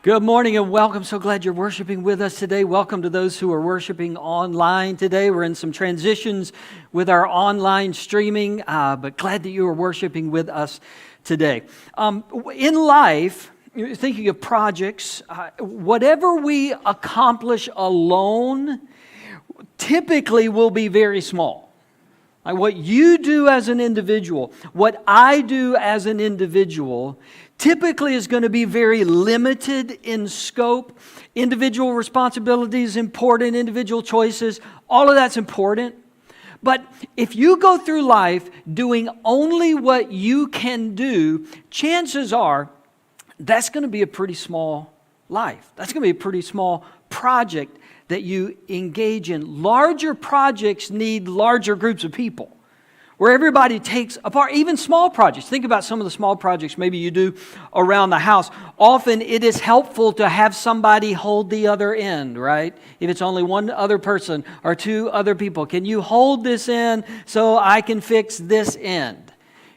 Good morning and welcome. So glad you're worshiping with us today. Welcome to those who are worshiping online today. We're in some transitions with our online streaming, but glad that you are worshiping with us today. In life, thinking of projects, whatever we accomplish alone typically will be very small. Like what you do as an individual, what I do as an individual, typically is going to be very limited in scope. Individual responsibilities important, individual choices, all of that's important. But if you go through life doing only what you can do, chances are that's going to be a pretty small life. That's going to be a pretty small project that you engage in. Larger projects need larger groups of people, where everybody takes a part, even small projects. Think about some of the small projects maybe you do around the house. Often it is helpful to have somebody hold the other end, right? If it's only one other person or two other people. Can you hold this end so I can fix this end?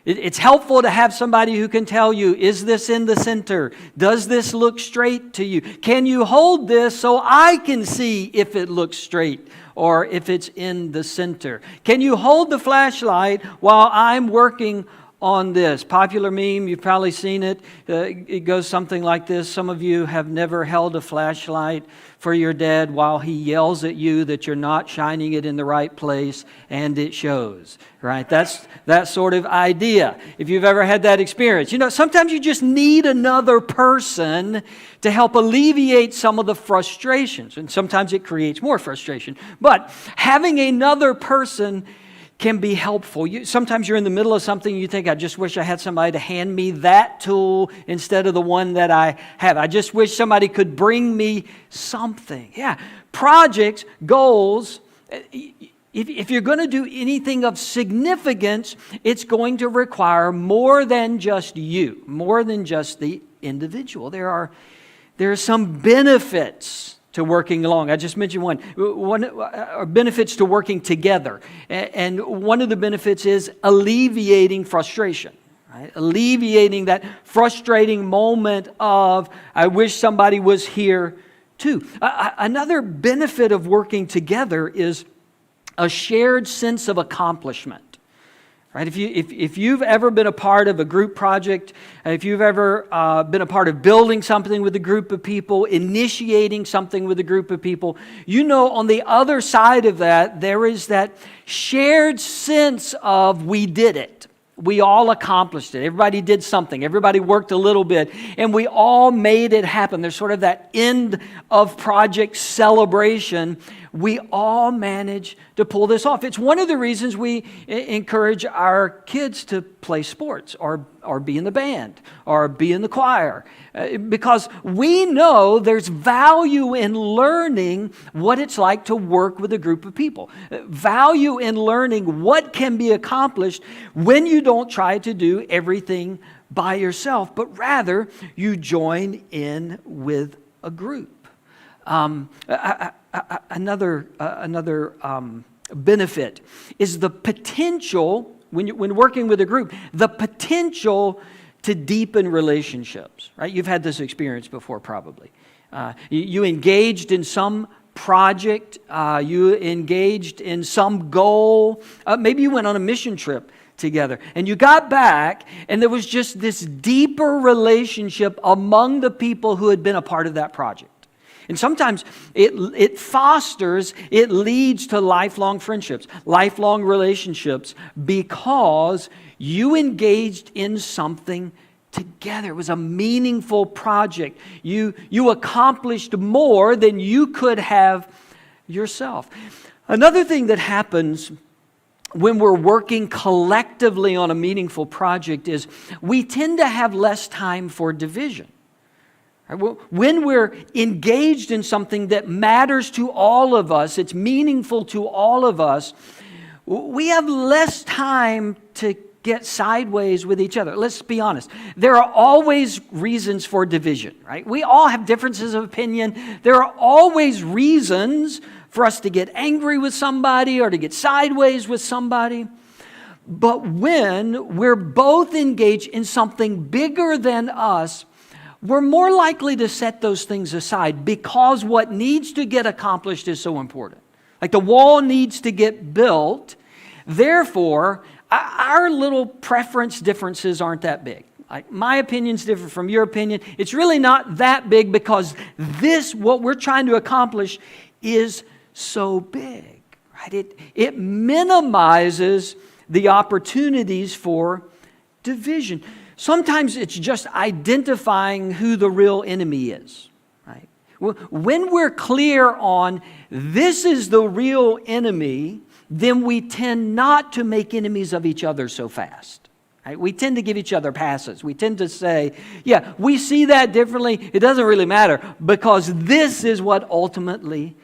It's helpful to have somebody who can tell you, is this in the center? Does this look straight to you? Can you hold this so I can see if it looks straight or if it's in the center? Can you hold the flashlight while I'm working on this? Popular meme, you've probably seen it. It goes something like this. Some of you have never held a flashlight for your dad while he yells at you that you're not shining it in the right place, and it shows, right? That's that sort of idea. If you've ever had that experience. You know, sometimes you just need another person to help alleviate some of the frustrations, and sometimes it creates more frustration. But having another person can be helpful. Sometimes you're in the middle of something, you think, I just wish I had somebody to hand me that tool instead of the one that I have. I just wish somebody could bring me something. Yeah, projects, goals, if you're going to do anything of significance, it's going to require more than just you, more than just the individual. There are some benefits to working along. I just mentioned one are benefits to working together. And one of the benefits is alleviating frustration, right? Alleviating that frustrating moment of, I wish somebody was here too. Another benefit of working together is a shared sense of accomplishment. Right? If you've ever been a part of a group project, if you've ever been a part of building something with a group of people, initiating something with a group of people, you know on the other side of that, there is that shared sense of we did it. We all accomplished it. Everybody did something. Everybody worked a little bit, and we all made it happen. There's sort of that end of project celebration. We all managed to pull this off. It's one of the reasons we encourage our kids to play sports or be in the band or be in the choir, because we know there's value in learning what it's like to work with a group of people. Value in learning what can be accomplished when you don't try to do everything by yourself, but rather you join in with a group. Another benefit is the potential, when working with a group, the potential to deepen relationships, right? You've had this experience before probably. You engaged in some project, you engaged in some goal, maybe you went on a mission trip together, and you got back, and there was just this deeper relationship among the people who had been a part of that project. And sometimes it leads to lifelong friendships, lifelong relationships, because you engaged in something together. It was a meaningful project. You accomplished more than you could have yourself. Another thing that happens when we're working collectively on a meaningful project is we tend to have less time for division. When we're engaged in something that matters to all of us, it's meaningful to all of us, we have less time to get sideways with each other. Let's be honest. There are always reasons for division, right? We all have differences of opinion. There are always reasons for us to get angry with somebody or to get sideways with somebody. But when we're both engaged in something bigger than us, we're more likely to set those things aside because what needs to get accomplished is so important. Like the wall needs to get built. Therefore, our little preference differences aren't that big. Like my opinion's different from your opinion. It's really not that big because what we're trying to accomplish is so big, right? It minimizes the opportunities for division. Sometimes it's just identifying who the real enemy is, right? When we're clear on this is the real enemy, then we tend not to make enemies of each other so fast. Right? We tend to give each other passes. We tend to say, yeah, we see that differently. It doesn't really matter because this is what ultimately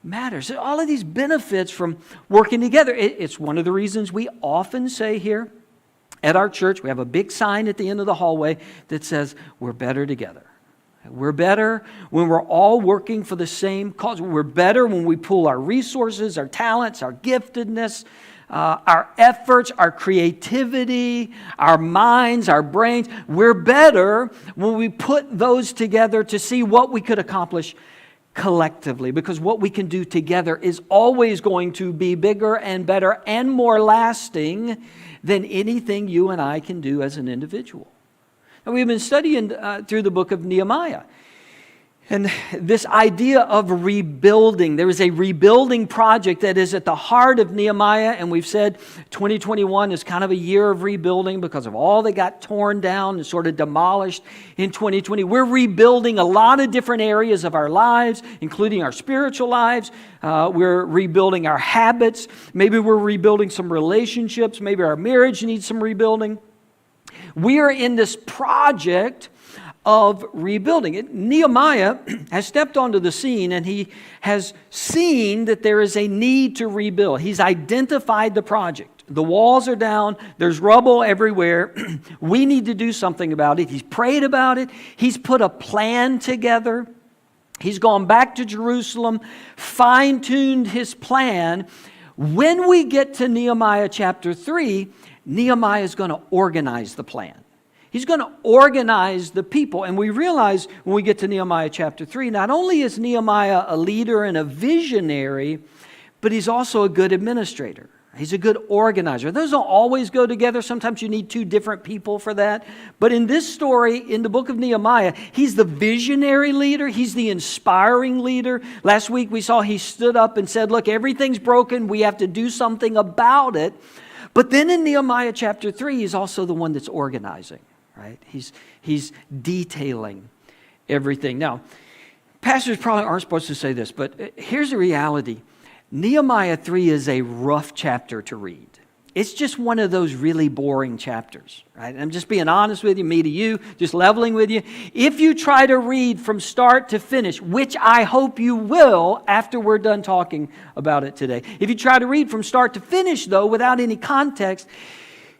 matters. All of these benefits from working together. It's one of the reasons we often say here at our church, we have a big sign at the end of the hallway that says, we're better together. We're better when we're all working for the same cause. We're better when we pool our resources, our talents, our giftedness, our efforts, our creativity, our minds, our brains. We're better when we put those together to see what we could accomplish collectively, because what we can do together is always going to be bigger and better and more lasting than anything you and I can do as an individual. And we've been studying through the book of Nehemiah. And this idea of rebuilding, there is a rebuilding project that is at the heart of Nehemiah, and we've said 2021 is kind of a year of rebuilding because of all that got torn down and sort of demolished in 2020. We're rebuilding a lot of different areas of our lives, including our spiritual lives. We're rebuilding our habits. Maybe we're rebuilding some relationships. Maybe our marriage needs some rebuilding. We are in this project of rebuilding. Nehemiah has stepped onto the scene and he has seen that there is a need to rebuild. He's identified the project. The walls are down. There's rubble everywhere. We need to do something about it. He's prayed about it. He's put a plan together. He's gone back to Jerusalem, fine-tuned his plan. When we get to Nehemiah chapter 3, Nehemiah is going to organize the plan. He's going to organize the people. And we realize when we get to Nehemiah chapter 3, not only is Nehemiah a leader and a visionary, but he's also a good administrator. He's a good organizer. Those don't always go together. Sometimes you need two different people for that. But in this story, in the book of Nehemiah, he's the visionary leader. He's the inspiring leader. Last week we saw he stood up and said, look, everything's broken. We have to do something about it. But then in Nehemiah chapter 3, he's also the one that's organizing. Right? He's detailing everything. Now, pastors probably aren't supposed to say this, but here's the reality. Nehemiah 3 is a rough chapter to read. It's just one of those really boring chapters. Right? And I'm just being honest with you, me to you, just leveling with you. If you try to read from start to finish, which I hope you will after we're done talking about it today. If you try to read from start to finish, though, without any context,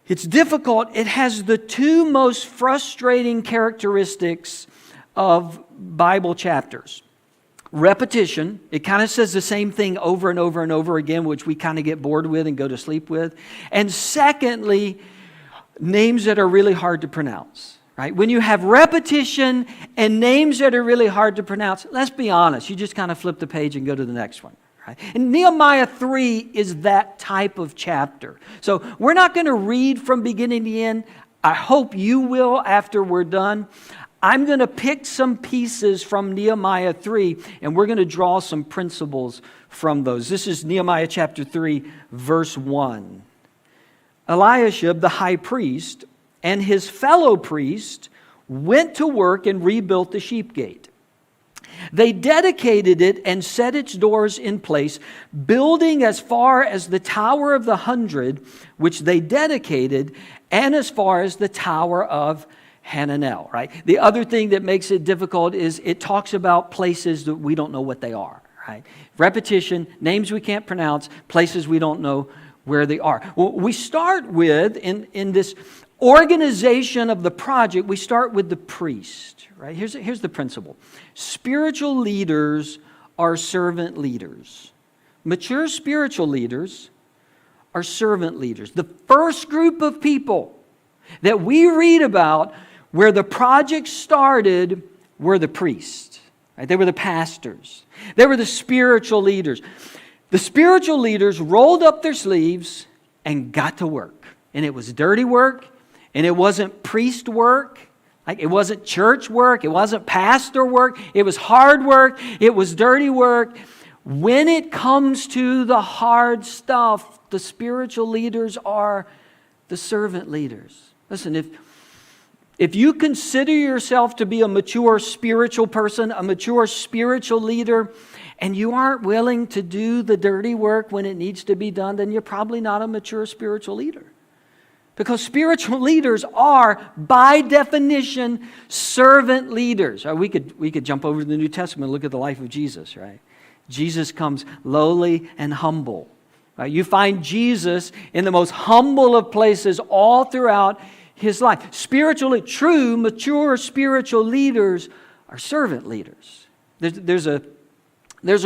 it's difficult. It has the two most frustrating characteristics of Bible chapters. Repetition. It kind of says the same thing over and over and over again, which we kind of get bored with and go to sleep with. And secondly, names that are really hard to pronounce. Right? When you have repetition and names that are really hard to pronounce, let's be honest, you just kind of flip the page and go to the next one. Right? And Nehemiah 3 is that type of chapter. So we're not going to read from beginning to end. I hope you will after we're done. I'm going to pick some pieces from Nehemiah 3, and we're going to draw some principles from those. This is Nehemiah chapter 3, verse 1. Eliashib, the high priest, and his fellow priest went to work and rebuilt the sheep gate. They dedicated it and set its doors in place, building as far as the Tower of the 100, which they dedicated, and as far as the Tower of Hananel, right? The other thing that makes it difficult is it talks about places that we don't know what they are, right? Repetition, names we can't pronounce, places we don't know where they are. Well, we start with, in this organization of the project, we start with the priest, right? Here's the principle. Spiritual leaders are servant leaders. Mature spiritual leaders are servant leaders. The first group of people that we read about where the project started were the priests. Right? They were the pastors. They were the spiritual leaders. The spiritual leaders rolled up their sleeves and got to work. And it was dirty work, and it wasn't priest work. Like, it wasn't church work. It wasn't pastor work. It was hard work. It was dirty work. When it comes to the hard stuff, the spiritual leaders are the servant leaders. Listen, if you consider yourself to be a mature spiritual person, a mature spiritual leader, and you aren't willing to do the dirty work when it needs to be done, then you're probably not a mature spiritual leader. Because spiritual leaders are, by definition, servant leaders. We could jump over to the New Testament and look at the life of Jesus, right? Jesus comes lowly and humble. Right? You find Jesus in the most humble of places all throughout His life. Spiritually true, mature spiritual leaders are servant leaders. There's a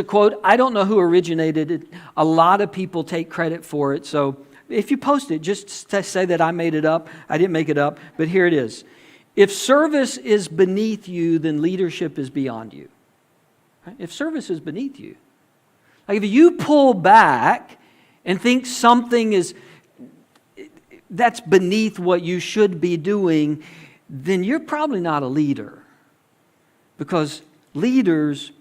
quote. I don't know who originated it. A lot of people take credit for it. So if you post it, just to say that I made it up. I didn't make it up, but here it is. If service is beneath you, then leadership is beyond you. Right? If service is beneath you. Like, if you pull back and think something that's beneath what you should be doing, then you're probably not a leader. Because leaders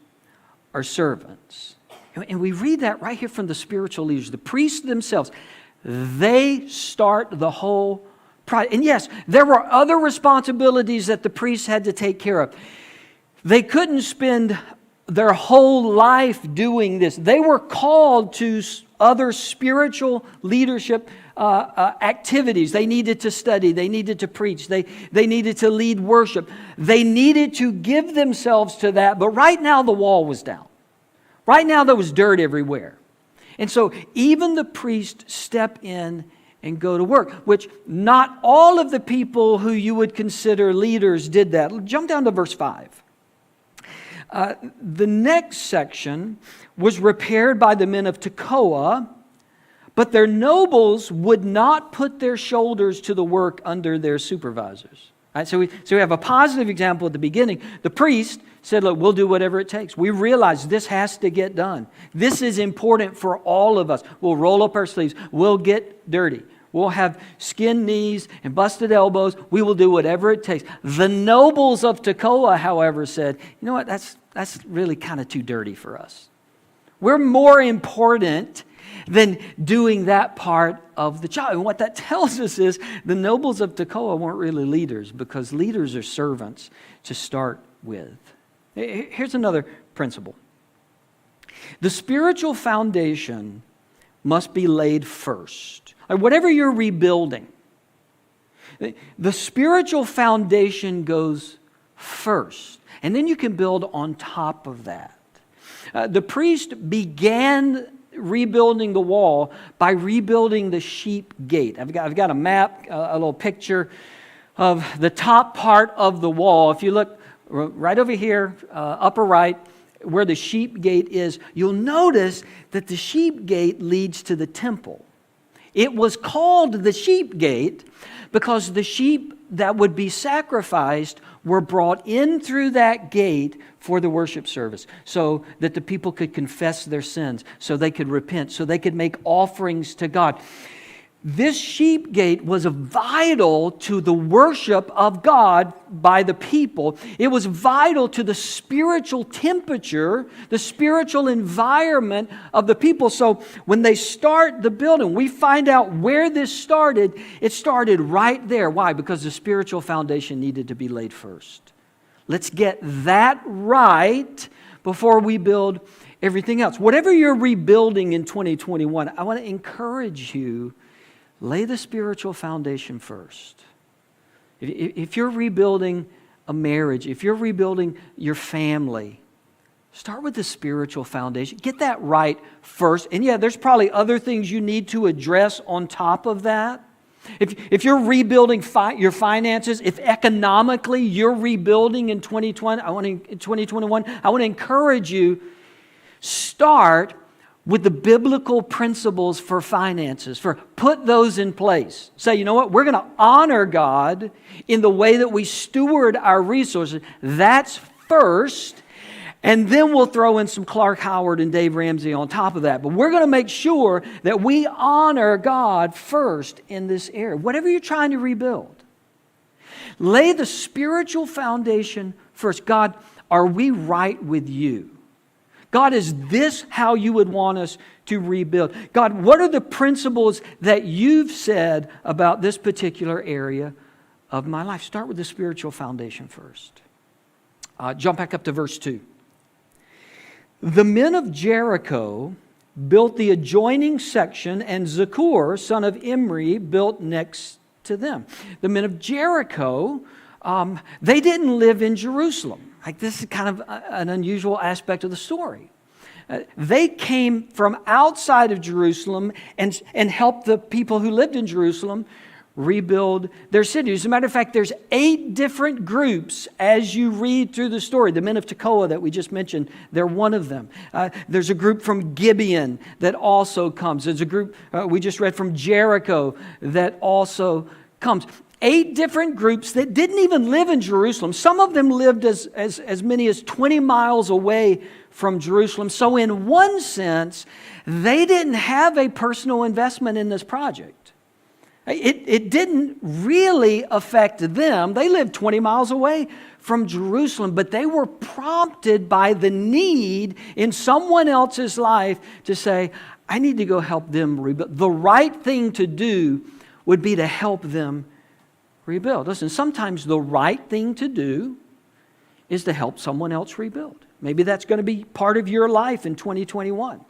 are servants. And we read that right here from the spiritual leaders. The priests themselves, they start the whole process. And yes, there were other responsibilities that the priests had to take care of. They couldn't spend their whole life doing this. They were called to other spiritual leadership activities. They needed to study. They needed to preach. They needed to lead worship. They needed to give themselves to that. But right now the wall was down. Right now there was dirt everywhere. And so even the priests step in and go to work, which not all of the people who you would consider leaders did that. Jump down to verse 5. The next section was repaired by the men of Tekoa, but their nobles would not put their shoulders to the work under their supervisors. Right? So we have a positive example at the beginning. The priest said, look, we'll do whatever it takes. We realize this has to get done. This is important for all of us. We'll roll up our sleeves. We'll get dirty. We'll have skinned knees and busted elbows. We will do whatever it takes. The nobles of Tekoa, however, said, you know what, that's really kind of too dirty for us. We're more important than doing that part of the job. And what that tells us is the nobles of Tekoa weren't really leaders, because leaders are servants to start with. Here's another principle. The spiritual foundation must be laid first. Whatever you're rebuilding, the spiritual foundation goes first. And then you can build on top of that. The priest began rebuilding the wall by rebuilding the sheep gate. I've got a map, a little picture of the top part of the wall. If you look right over here, upper right, where the sheep gate is, you'll notice that the sheep gate leads to the temple. It was called the sheep gate because the sheep that would be sacrificed were brought in through that gate for the worship service, so that the people could confess their sins, so they could repent, so they could make offerings to God. This sheep gate was vital to the worship of God by the people. It was vital to the spiritual temperature, the spiritual environment of the people. So when they start the building, we find out where this started. It started right there. Why? Because the spiritual foundation needed to be laid first. Let's get that right before we build everything else. Whatever you're rebuilding in 2021, I want to encourage you, lay the spiritual foundation first. If you're rebuilding a marriage, if you're rebuilding your family, start with the spiritual foundation. Get that right first. And yeah, there's probably other things you need to address on top of that. If you're rebuilding your finances, if economically you're rebuilding in 2021, I want to encourage you, start with the biblical principles for finances, put those in place. Say, you know what, we're going to honor God in the way that we steward our resources. That's first, and then we'll throw in some Clark Howard and Dave Ramsey on top of that. But we're going to make sure that we honor God first in this area. Whatever you're trying to rebuild, lay the spiritual foundation first. God, are we right with you? God, is this how you would want us to rebuild? God, what are the principles that you've said about this particular area of my life? Start with the spiritual foundation first. Jump back up to verse 2. The men of Jericho built the adjoining section, and Zakur, son of Imri, built next to them. The men of Jericho, they didn't live in Jerusalem. Like, this is kind of an unusual aspect of the story. They came from outside of Jerusalem and helped the people who lived in Jerusalem rebuild their city. As a matter of fact, there's 8 different groups as you read through the story. The men of Tekoa that we just mentioned, they're one of them. There's a group from Gibeon that also comes. There's a group we just read from Jericho that also comes. 8 different groups that didn't even live in Jerusalem. Some of them lived as many as 20 miles away from Jerusalem. So in one sense, they didn't have a personal investment in this project. It didn't really affect them. They lived 20 miles away from Jerusalem, but they were prompted by the need in someone else's life to say, I need to go help them rebuild. The right thing to do would be to help them rebuild. Listen, sometimes the right thing to do is to help someone else rebuild. Maybe that's going to be part of your life in 2021.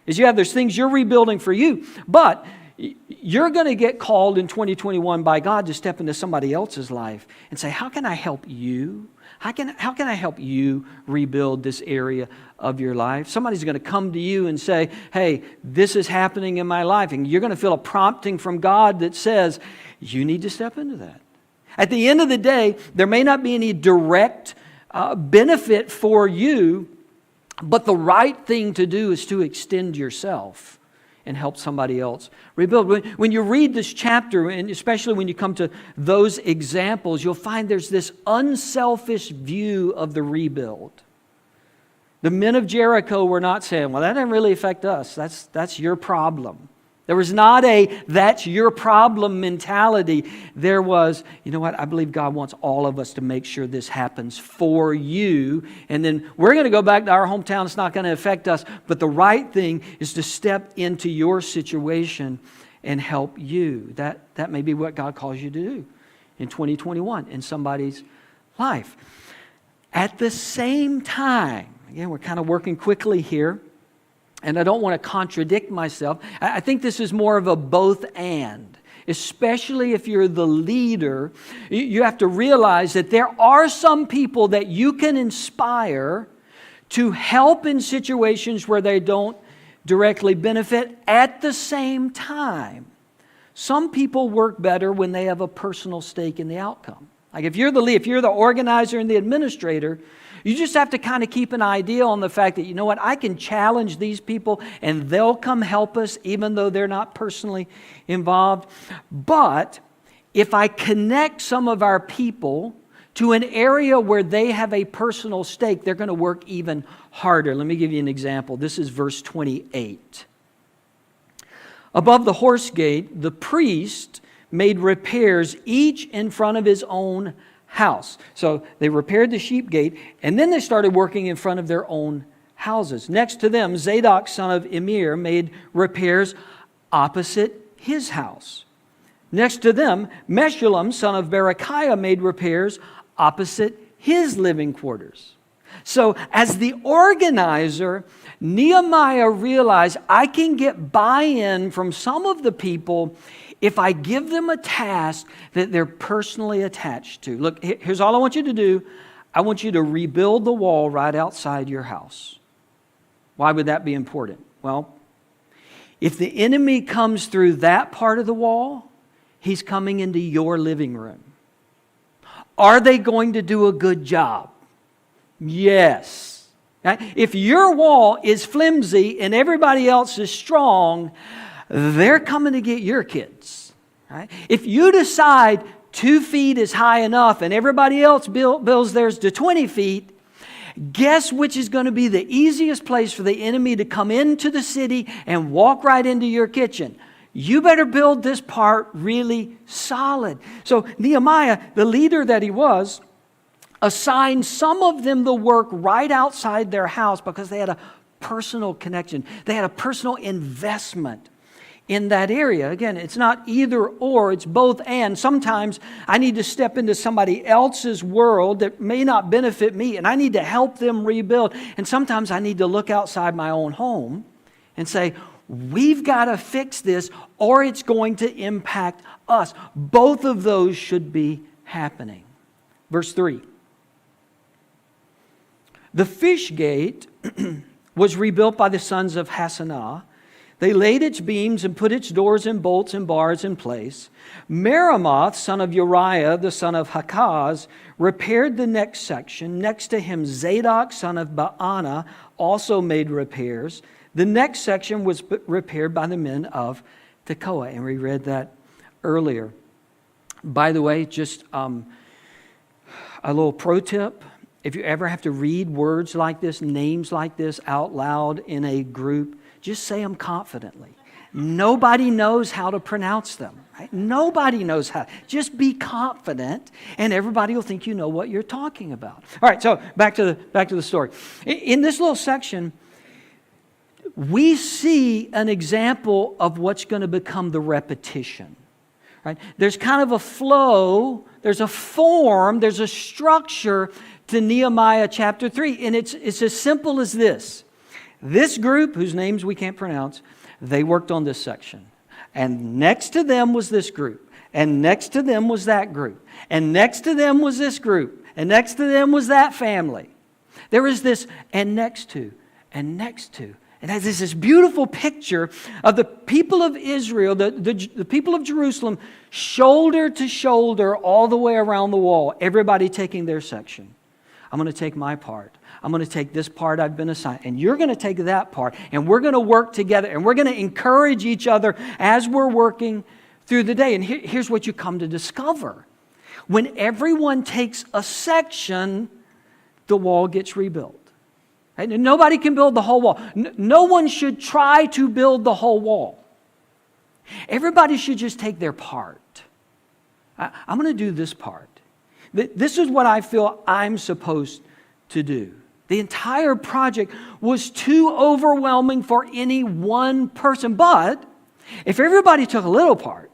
There's things you're rebuilding for you, but you're going to get called in 2021 by God to step into somebody else's life and say, how can I help you? How can I help you rebuild this area of your life? Somebody's going to come to you and say, hey, this is happening in my life. And you're going to feel a prompting from God that says, you need to step into that. At the end of the day, there may not be any direct benefit for you, but the right thing to do is to extend yourself and help somebody else rebuild. When you read this chapter, and especially when you come to those examples, you'll find there's this unselfish view of the rebuild. The men of Jericho were not saying, well, that doesn't really affect us. That's your problem. There was not a that's your problem mentality. There was, you know what, I believe God wants all of us to make sure this happens for you. And then we're going to go back to our hometown. It's not going to affect us. But the right thing is to step into your situation and help you. That may be what God calls you to do in 2021 in somebody's life. At the same time, again, we're kind of working quickly here. And I don't want to contradict myself. I think this is more of a both and. Especially if you're the leader, you have to realize that there are some people that you can inspire to help in situations where they don't directly benefit. At the same time, some people work better when they have a personal stake in the outcome. Like if you're the lead, if you're the organizer and the administrator, you just have to kind of keep an idea on the fact that, you know what, I can challenge these people and they'll come help us even though they're not personally involved. But if I connect some of our people to an area where they have a personal stake, they're going to work even harder. Let me give you an example. This is verse 28. Above the horse gate, the priest made repairs each in front of his own house. So they repaired the sheep gate, and then they started working in front of their own houses. Next to them, Zadok, son of Emir, made repairs opposite his house. Next to them, Meshullam, son of Berechiah, made repairs opposite his living quarters. So as the organizer, Nehemiah realized I can get buy-in from some of the people if I give them a task that they're personally attached to. Look, here's all I want you to do. I want you to rebuild the wall right outside your house. Why would that be important? Well, if the enemy comes through that part of the wall, he's coming into your living room. Are they going to do a good job? Yes. If your wall is flimsy and everybody else is strong, they're coming to get your kids. Right? If you decide 2 feet is high enough and everybody else builds theirs to 20 feet, Guess which is going to be the easiest place for the enemy to come into the city and walk right into your kitchen? You better build this part really solid. So Nehemiah, the leader that he was, assigned some of them the work right outside their house because they had a personal connection. They had a personal investment in that area. Again, it's not either or, it's both and. Sometimes I need to step into somebody else's world that may not benefit me, and I need to help them rebuild. And sometimes I need to look outside my own home and say, we've got to fix this or it's going to impact us. Both of those should be happening. Verse 3. The fish gate was rebuilt by the sons of Hassenaah. They laid its beams and put its doors and bolts and bars in place. Meremoth, son of Uriah, the son of Hakaz, repaired the next section. Next to him, Zadok, son of Baana, also made repairs. The next section was repaired by the men of Tekoa, and we read that earlier. By the way, just a little pro tip. If you ever have to read words like this, names like this out loud in a group, just say them confidently. Nobody knows how to pronounce them. Right? Nobody knows how. Just be confident, and everybody will think you know what you're talking about. All right, so back to the story. In this little section, we see an example of what's going to become the repetition. Right? There's kind of a flow, there's a form, there's a structure to Nehemiah chapter 3. And it's as simple as this. This group, whose names we can't pronounce, they worked on this section. And next to them was this group. And next to them was that group. And next to them was this group. And next to them was that family. There was this, and next to, and next to. And has this beautiful picture of the people of Israel, the people of Jerusalem, shoulder to shoulder all the way around the wall, everybody taking their section. I'm going to take my part. I'm going to take this part I've been assigned, and you're going to take that part, and we're going to work together, and we're going to encourage each other as we're working through the day. And here's what you come to discover. When everyone takes a section, the wall gets rebuilt. Right? Nobody can build the whole wall. No one should try to build the whole wall. Everybody should just take their part. I'm going to do this part. This is what I feel I'm supposed to do. The entire project was too overwhelming for any one person. But if everybody took a little part,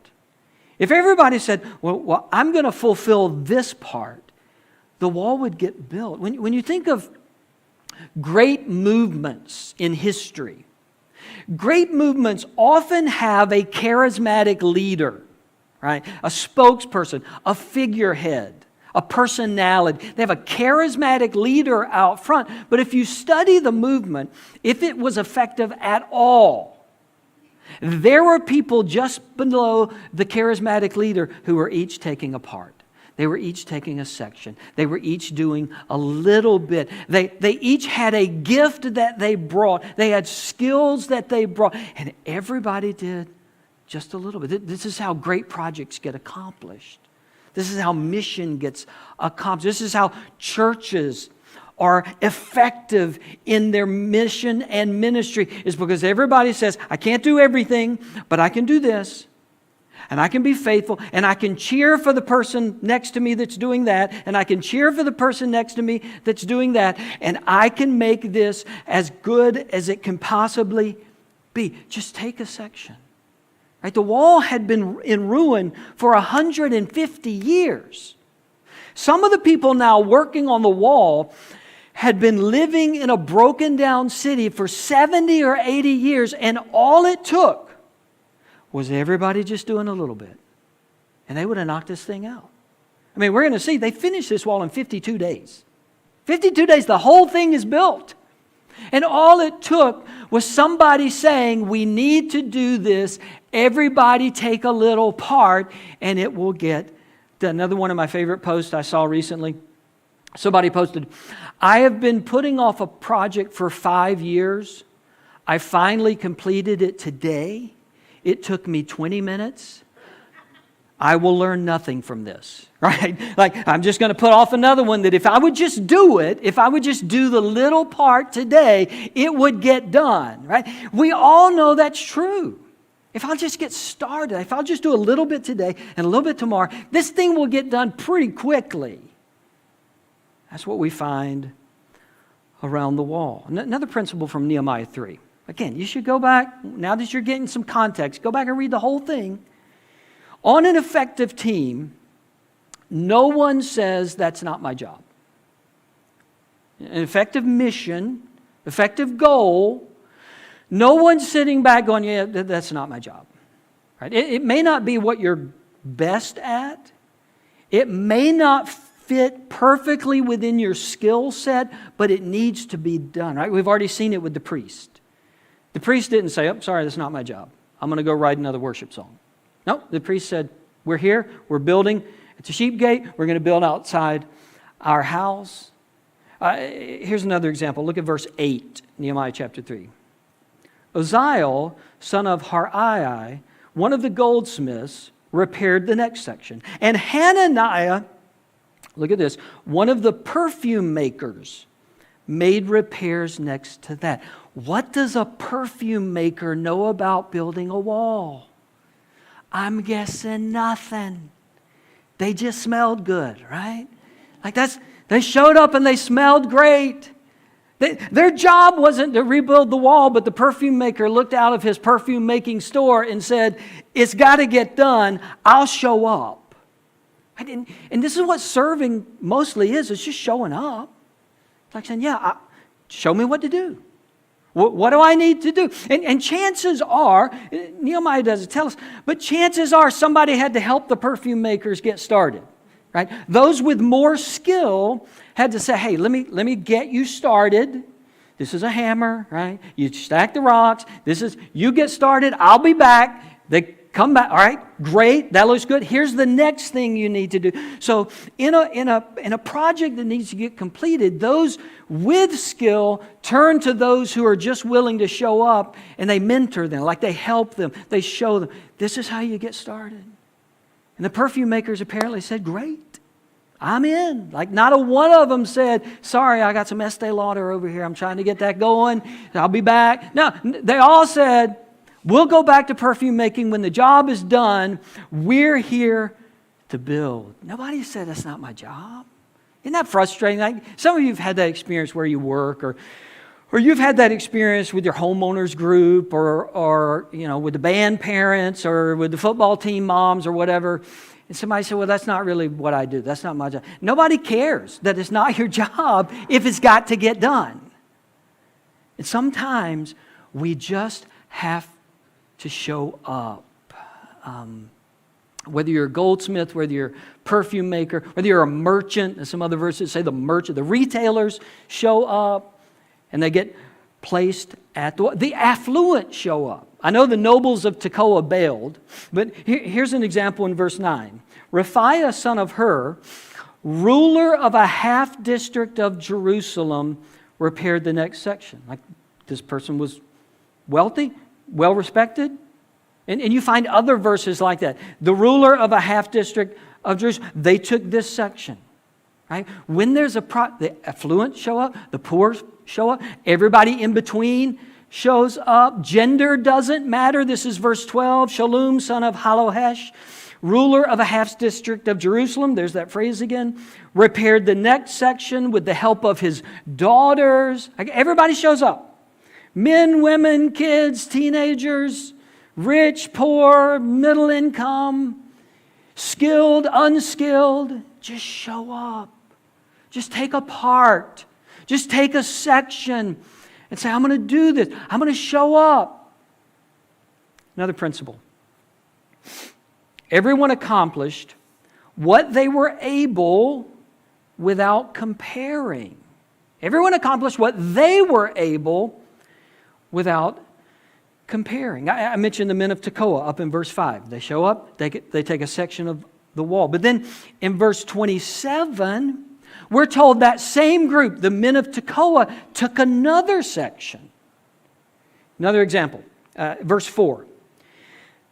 if everybody said, well, I'm going to fulfill this part, the wall would get built. When you think of great movements in history, great movements often have a charismatic leader, right? A spokesperson, a figurehead, a personality. They have a charismatic leader out front. But if you study the movement, if it was effective at all, there were people just below the charismatic leader who were each taking a part. They were each taking a section. They were each doing a little bit. They each had a gift that they brought. They had skills that they brought. And everybody did just a little bit. This is how great projects get accomplished. This is how mission gets accomplished. This is how churches are effective in their mission and ministry, is because everybody says, I can't do everything, but I can do this. And I can be faithful, and I can cheer for the person next to me that's doing that, and I can cheer for the person next to me that's doing that, and I can make this as good as it can possibly be. Just take a section. Right? The wall had been in ruin for 150 years. Some of the people now working on the wall had been living in a broken down city for 70 or 80 years, and all it took was everybody just doing a little bit. And they would have knocked this thing out. I mean, we're going to see, they finished this wall in 52 days. 52 days, the whole thing is built. And all it took was somebody saying, we need to do this. Everybody take a little part, and it will get done. Another one of my favorite posts I saw recently, somebody posted, I have been putting off a project for 5 years. I finally completed it today. It took me 20 minutes. I will learn nothing from this, right? Like, I'm just going to put off another one that if I would just do it, if I would just do the little part today, it would get done, right? We all know that's true. If I'll just get started, if I'll just do a little bit today and a little bit tomorrow, this thing will get done pretty quickly. That's what we find around the wall. Another principle from Nehemiah 3. Again, you should go back, now that you're getting some context, go back and read the whole thing. On an effective team, no one says, that's not my job. An effective mission, effective goal, no one's sitting back going, yeah, that's not my job. Right? It may not be what you're best at. It may not fit perfectly within your skill set, but it needs to be done. Right? We've already seen it with the priest. The priest didn't say, oh, sorry, that's not my job. I'm going to go write another worship song. No, the priest said, we're here, we're building at the sheep gate, we're going to build outside our house. Here's another example. Look at verse 8, Nehemiah chapter 3. Uzziel, son of Hariah, one of the goldsmiths, repaired the next section. And Hananiah, look at this, one of the perfume makers, made repairs next to that. What does a perfume maker know about building a wall? I'm guessing nothing. They just smelled good, right? They showed up and they smelled great. Their job wasn't to rebuild the wall, but the perfume maker looked out of his perfume making store and said, it's got to get done. I'll show up. And this is what serving mostly is. It's just showing up. It's like saying, show me what to do. What do I need to do? And chances are, Nehemiah doesn't tell us, but chances are somebody had to help the perfume makers get started, right? Those with more skill had to say, hey, let me get you started. This is a hammer, right? You stack the rocks. You get started. I'll be back. They come back. All right, great. That looks good. Here's the next thing you need to do. So in a project that needs to get completed, those with skill turn to those who are just willing to show up, and they mentor them, like they help them. They show them, this is how you get started. And the perfume makers apparently said, great, I'm in. Like not a one of them said, sorry, I got some Estee Lauder over here. I'm trying to get that going. I'll be back. No, they all said, we'll go back to perfume making when the job is done. We're here to build. Nobody said that's not my job. Isn't that frustrating? Like some of you have had that experience where you work, or you've had that experience with your homeowners group, or with the band parents, or with the football team moms, or whatever. And somebody said, well, that's not really what I do. That's not my job. Nobody cares that it's not your job if it's got to get done. And sometimes we just have to show up. Whether you're a goldsmith, whether you're a perfume maker, whether you're a merchant, and some other verses say the retailers show up and they get placed at the affluent show up. I know the nobles of Tekoa bailed, but here's an example in verse 9. Rephaiah, son of Hur, ruler of a half district of Jerusalem, repaired the next section. Like this person was wealthy, well respected. And you find other verses like that. The ruler of a half district of Jerusalem, they took this section. Right? When there's the affluent show up, the poor show up, everybody in between shows up. Gender doesn't matter. This is verse 12. Shallum, son of Halohesh, ruler of a half district of Jerusalem, there's that phrase again, repaired the next section with the help of his daughters. Everybody shows up. Men, women, kids, teenagers, rich, poor, middle income, skilled, unskilled, just show up. Just take a part. Just take a section and say, I'm going to do this. I'm going to show up. Another principle. Everyone accomplished what they were able without comparing. Everyone accomplished what they were able without comparing. I mentioned the men of Tekoa up in verse 5. They show up, they take a section of the wall. But then in verse 27, we're told that same group, the men of Tekoa, took another section. Another example, verse 4.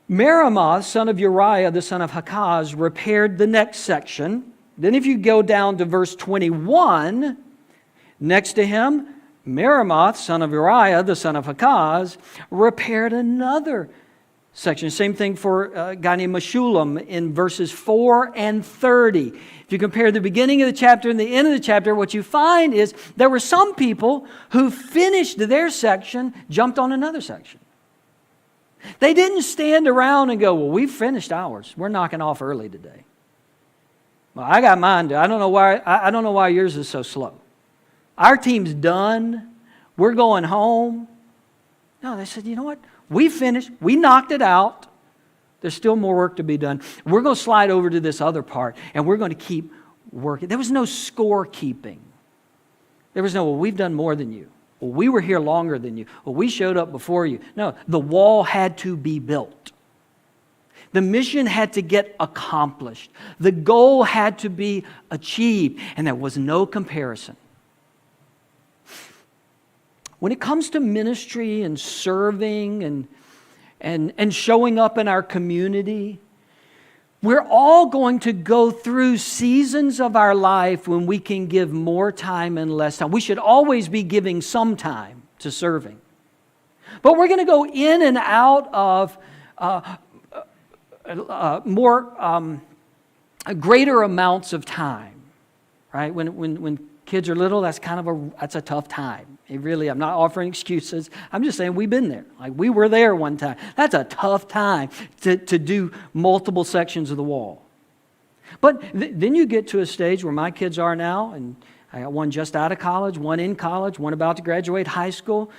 Meremoth, son of Uriah, the son of Hakaz, repaired the next section. Then if you go down to verse 21, next to him, Meremoth, son of Uriah, the son of Hakaz, repaired another section. Same thing for a guy named Meshullam in verses 4 and 30. If you compare the beginning of the chapter and the end of the chapter, what you find is there were some people who finished their section, jumped on another section. They didn't stand around and go, well, we've finished ours. We're knocking off early today. Well, I got mine. I don't know why yours is so slow. Our team's done. We're going home. No, they said, you know what? We finished. We knocked it out. There's still more work to be done. We're going to slide over to this other part, and we're going to keep working. There was no scorekeeping. There was no, well, we've done more than you. Well, we were here longer than you. Well, we showed up before you. No, the wall had to be built. The mission had to get accomplished. The goal had to be achieved, and there was no comparison. When it comes to ministry and serving and showing up in our community, we're all going to go through seasons of our life when we can give more time and less time. We should always be giving some time to serving. But we're going to go in and out of greater amounts of time, right? When kids are little, that's a tough time. I'm not offering excuses. I'm just saying we've been there. Like we were there one time. That's a tough time to do multiple sections of the wall. But then you get to a stage where my kids are now, and I got one just out of college, one in college, one about to graduate high school.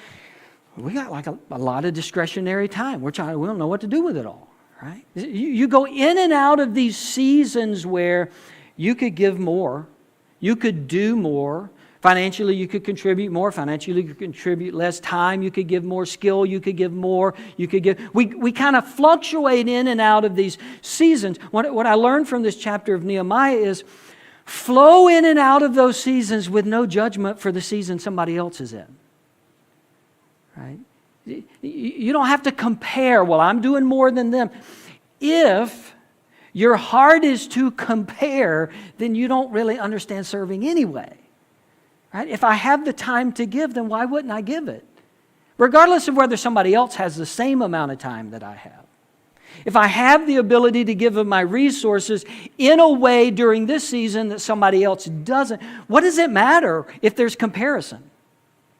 We got like a lot of discretionary time. We don't know what to do with it all, right? You go in and out of these seasons where you could give more, you could do more. Financially, you could contribute more. Financially, you could contribute less time. You could give more skill. You could give more. You could give. We kind of fluctuate in and out of these seasons. What I learned from this chapter of Nehemiah is flow in and out of those seasons with no judgment for the season somebody else is in. Right? You don't have to compare. Well, I'm doing more than them. If your heart is to compare, then you don't really understand serving anyway. Right? If I have the time to give, then why wouldn't I give it? Regardless of whether somebody else has the same amount of time that I have. If I have the ability to give of my resources in a way during this season that somebody else doesn't, what does it matter if there's comparison?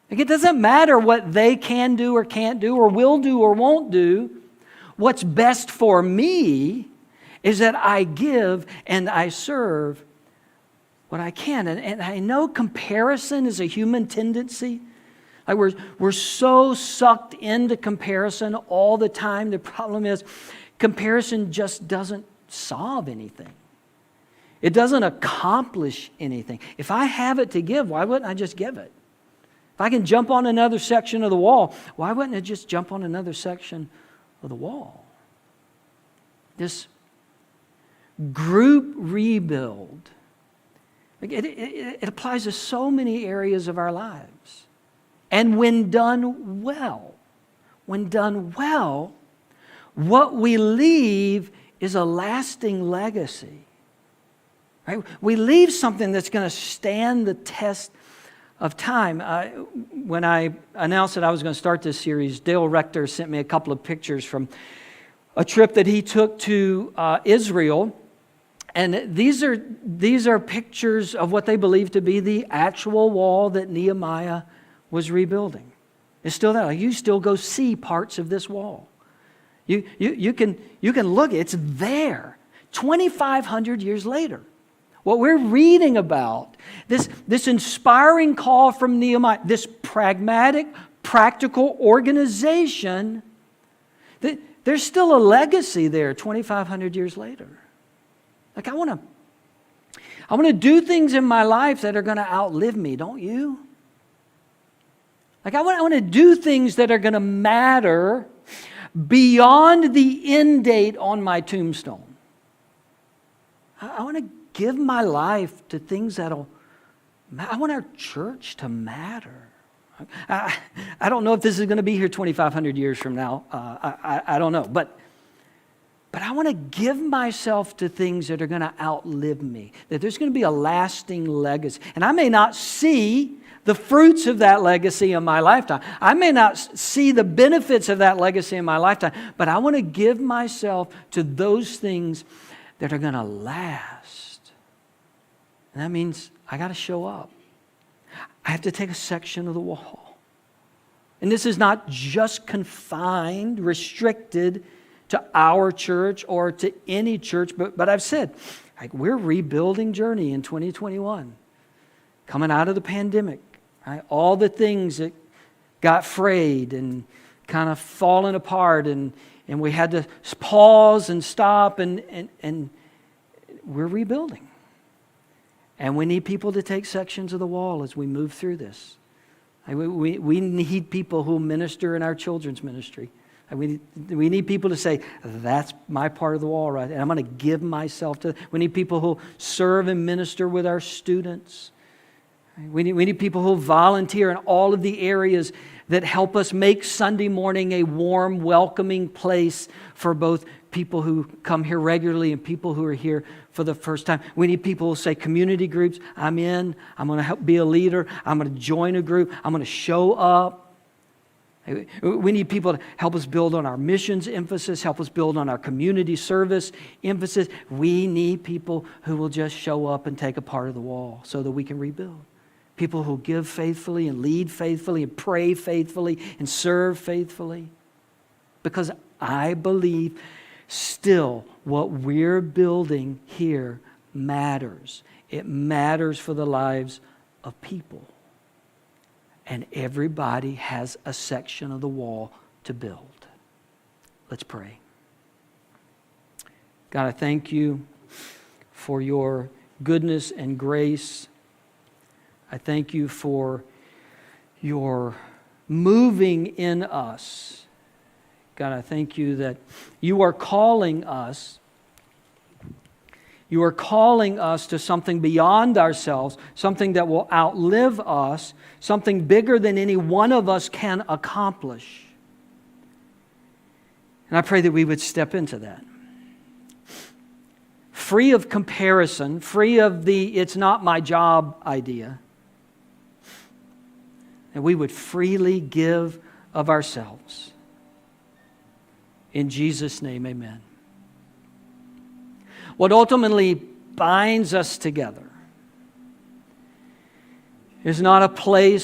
Like it doesn't matter what they can do or can't do or will do or won't do. What's best for me is that I give and I serve what I can. And I know comparison is a human tendency. Like we're so sucked into comparison all the time. The problem is comparison just doesn't solve anything. It doesn't accomplish anything. If I have it to give, why wouldn't I just give it? If I can jump on another section of the wall, why wouldn't I just jump on another section of the wall? This group rebuild, it applies to so many areas of our lives. And when done well, what we leave is a lasting legacy. Right? We leave something that's going to stand the test of time. When I announced that I was going to start this series, Dale Rector sent me a couple of pictures from a trip that he took to Israel. And these are pictures of what they believe to be the actual wall that Nehemiah was rebuilding. It's still there. You still go see parts of this wall. You can look. It's there. 2,500 years later. What we're reading about, this inspiring call from Nehemiah, this pragmatic, practical organization, there's still a legacy there 2,500 years later. Like I want to do things in my life that are going to outlive me, don't you? Like I want to do things that are going to matter beyond the end date on my tombstone. I want to give my life to things I want our church to matter. I don't know if this is going to be here 2,500 years from now. I don't know. But But I want to give myself to things that are going to outlive me, that there's going to be a lasting legacy. And I may not see the fruits of that legacy in my lifetime. I may not see the benefits of that legacy in my lifetime, but I want to give myself to those things that are going to last. And that means I got to show up. I have to take a section of the wall. And this is not just confined, restricted to our church or to any church, but I've said, like, we're rebuilding Journey in 2021, coming out of the pandemic. Right? All the things that got frayed and kind of fallen apart, and we had to pause and stop, and we're rebuilding. And we need people to take sections of the wall as we move through this. We need people who minister in our children's ministry. We need people to say, that's my part of the wall, right? And I'm going to give myself to. We need people who serve and minister with our students. We need people who volunteer in all of the areas that help us make Sunday morning a warm, welcoming place for both people who come here regularly and people who are here for the first time. We need people who say, community groups, I'm in. I'm going to help be a leader. I'm going to join a group. I'm going to show up. We need people to help us build on our missions emphasis, help us build on our community service emphasis. We need people who will just show up and take a part of the wall so that we can rebuild. People who give faithfully and lead faithfully and pray faithfully and serve faithfully. Because I believe still what we're building here matters. It matters for the lives of people. And everybody has a section of the wall to build. Let's pray. God, I thank you for your goodness and grace. I thank you for your moving in us. God, I thank you that you are calling us. You are calling us to something beyond ourselves, something that will outlive us, something bigger than any one of us can accomplish. And I pray that we would step into that. Free of comparison, free of the it's not my job idea. And we would freely give of ourselves. In Jesus' name, amen. What ultimately binds us together is not a place